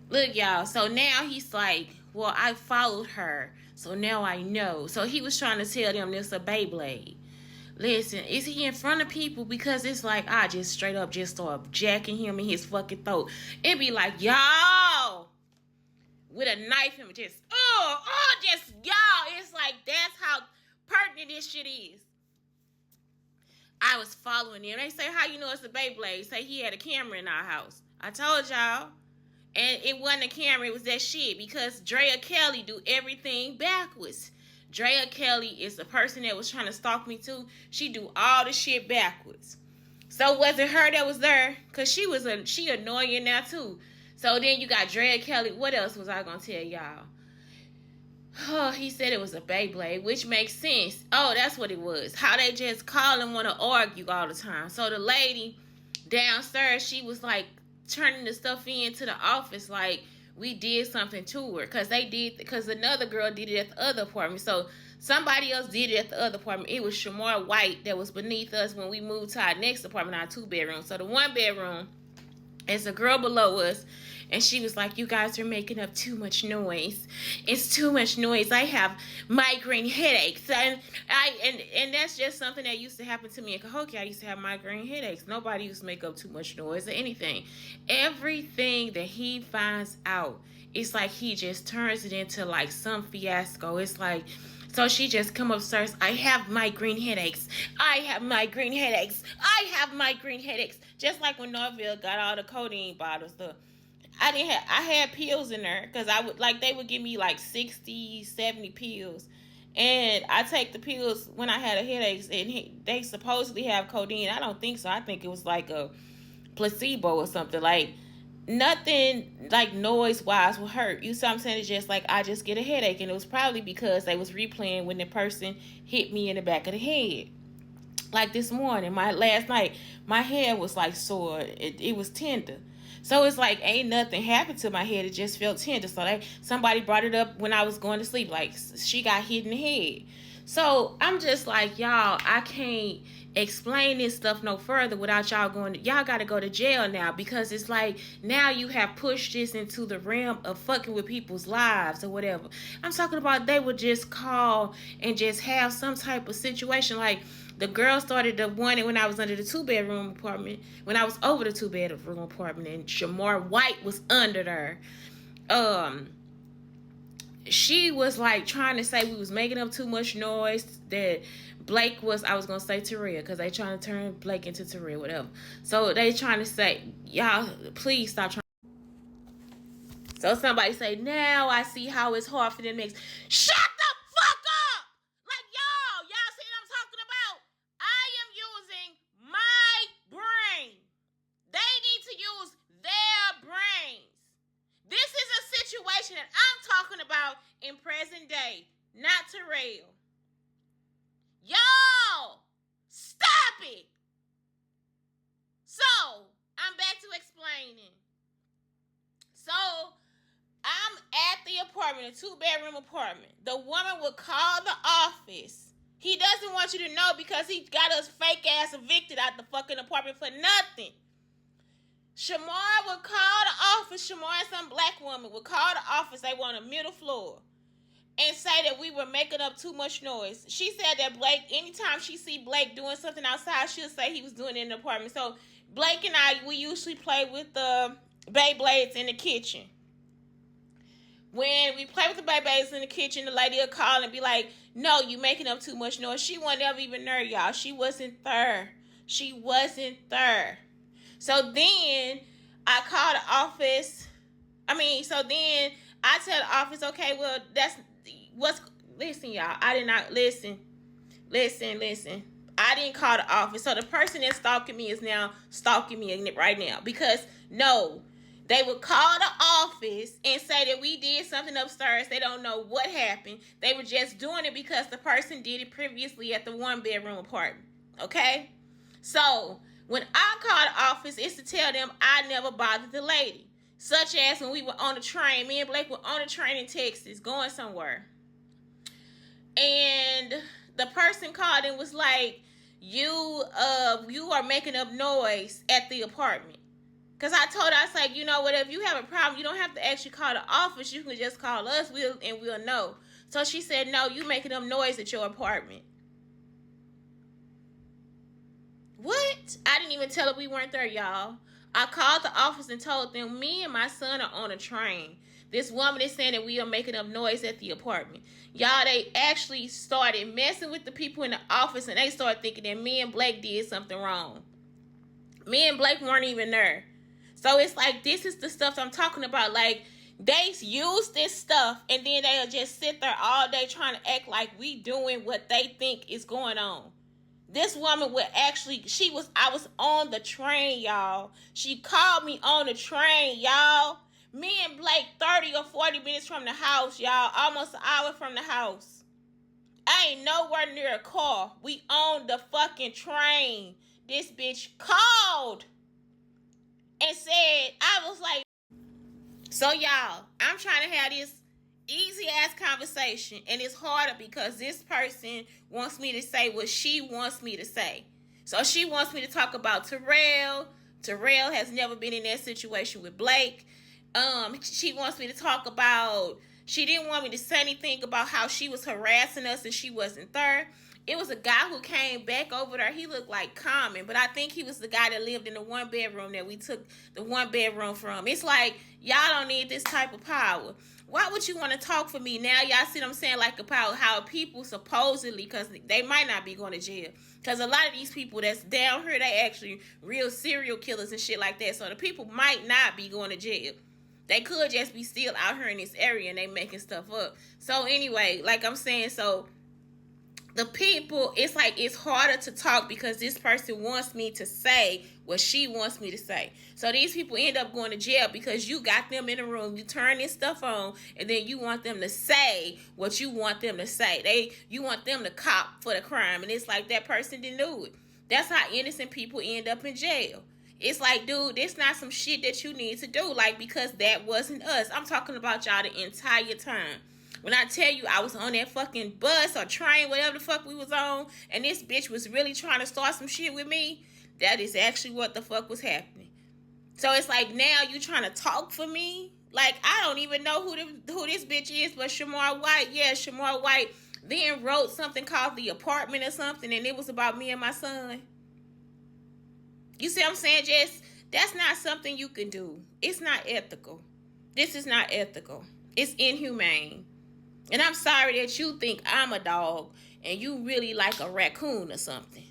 Look, y'all. So now he's like, well, I followed her. So now I know. So he was trying to tell them this a Beyblade. Listen, is he in front of people? Because it's like I just straight up just start jacking him in his fucking throat. It be like, y'all, with a knife and just, just y'all. It's like that's how pertinent this shit is. I was following him. They say, how you know it's a Beyblade? Say he had a camera in our house. I told y'all. And it wasn't a camera, it was that shit. Because Drea Kelly do everything backwards. Drea Kelly is the person that was trying to stalk me too. She do all the shit backwards. So was it her that was there? Cause she annoying now too. So then you got Drea Kelly. What else was I gonna tell y'all? Oh, he said it was a Beyblade, which makes sense. Oh, that's what it was. How they just call and want to argue all the time. So the lady downstairs, she was like turning the stuff into the office like we did something to her. Because another girl did it at the other apartment. So somebody else did it at the other apartment. It was Shamar White that was beneath us when we moved to our next apartment, our 2-bedroom. So the 1-bedroom, it's a girl below us, and she was like, you guys are making up too much noise. It's too much noise. I have migraine headaches. And that's just something that used to happen to me in Cahokia. I used to have migraine headaches. Nobody used to make up too much noise or anything. Everything that he finds out, it's like he just turns it into like some fiasco. It's like, so she just come upstairs. I have migraine headaches. I have migraine headaches. I have migraine headaches. Just like when Norville got all the codeine bottles. I had pills in there because they would give me like 60, 70 pills. And I take the pills when I had a headaches, and they supposedly have codeine. I don't think so. I think it was like a placebo or something. Like nothing like noise wise will hurt. You see what I'm saying? It's just like I just get a headache, and it was probably because they was replaying when the person hit me in the back of the head. Like this morning, last night, my head was like sore. It was tender. So it's like ain't nothing happened to my head. It just felt tender. So somebody brought it up when I was going to sleep. Like she got hit in the head. So I'm just like, y'all, I can't explain this stuff no further without y'all y'all got to go to jail now, because it's like now you have pushed this into the realm of fucking with people's lives or whatever. I'm talking about they would just call and just have some type of situation. Like the girl started the one when I was under the 2-bedroom apartment, when I was over the 2-bedroom apartment, and Shamar White was under there. She was like trying to say we was making up too much noise, that Blake was, I was gonna say Taria, because they trying to turn Blake into Taria, whatever. So they trying to say, y'all please stop trying. So somebody say, now I see how it's hard for them to mix. Shut the fuck up! Like y'all see what I'm talking about? I am using my brain. They need to use their brains. This is a situation that I'm talking about in present day, not Terrell. Y'all, stop it. So, I'm back to explaining. So, I'm at the apartment, a 2-bedroom apartment. The woman would call the office. He doesn't want you to know because he got us fake ass evicted out the fucking apartment for nothing. Shamar would call the office. Shamar and some black woman would call the office. They want a middle floor. And say that we were making up too much noise. She said that Blake, anytime she see Blake doing something outside, she'll say he was doing it in the apartment. So Blake and I, we usually play with the Beyblades in the kitchen. When we play with the Beyblades in the kitchen, the lady will call and be like, no, you making up too much noise. She wasn't ever even there, y'all. She wasn't there. She wasn't there. So then I call the office. So then I tell the office, okay, well, listen, y'all. I did not listen. I didn't call the office. So the person that's stalking me is now stalking me right now. Because, no, they would call the office and say that we did something upstairs. They don't know what happened. They were just doing it because the person did it previously at the 1-bedroom apartment. Okay? So, when I call the office, it's to tell them I never bothered the lady. Such as when we were on the train. Me and Blake were on the train in Texas going somewhere. And the person called and was like, you are making up noise at the apartment. Because I told her, I was like, you know what, if you have a problem, you don't have to actually call the office. You can just call us and we'll know. So she said, no, you making them noise at your apartment. What? I didn't even tell her we weren't there, y'all. I called the office and told them me and my son are on a train. This woman is saying that we are making up noise at the apartment. Y'all, they actually started messing with the people in the office and they started thinking that me and Blake did something wrong. Me and Blake weren't even there. So it's like, this is the stuff I'm talking about. Like, they use this stuff and then they'll just sit there all day trying to act like we doing what they think is going on. This woman would actually, I was on the train, y'all. She called me on the train, y'all. Me and Blake 30 or 40 minutes from the house, y'all. Almost an hour from the house. I ain't nowhere near a car. We on the fucking train. This bitch called and said, I was like, so y'all, I'm trying to have this easy ass conversation, and it's harder because this person wants me to say what she wants me to say. So she wants me to talk about Terrell. Terrell has never been in that situation with Blake. She wants me to talk about, she didn't want me to say anything about how she was harassing us and she wasn't there. It was a guy who came back over there. He looked like Common, but I think he was the guy that lived in the one bedroom that we took the one bedroom from. It's like, y'all don't need this type of power. Why would you want to talk for me now? Y'all see what I'm saying? Like about how people supposedly, because they might not be going to jail. Because a lot of these people that's down here, they actually real serial killers and shit like that. So the people might not be going to jail. They could just be still out here in this area and they making stuff up. So anyway, like I'm saying, so the people, it's like, it's harder to talk because this person wants me to say what she wants me to say. So these people end up going to jail because you got them in a room, you turn this stuff on, and then you want them to say what you want them to say. You want them to cop for the crime, and it's like that person didn't do it. That's how innocent people end up in jail. It's like, dude, this not some shit that you need to do, like, because that wasn't us. I'm talking about y'all the entire time. When I tell you I was on that fucking bus or train, whatever the fuck we was on, and this bitch was really trying to start some shit with me, that is actually what the fuck was happening. So it's like, now you trying to talk for me? Like, I don't even know who this bitch is, but Shamar White, yeah, Shamar White then wrote something called The Apartment or something, and it was about me and my son. You see what I'm saying, Jess? That's not something you can do. It's not ethical. This is not ethical. It's inhumane. And I'm sorry that you think I'm a dog and you really like a raccoon or something.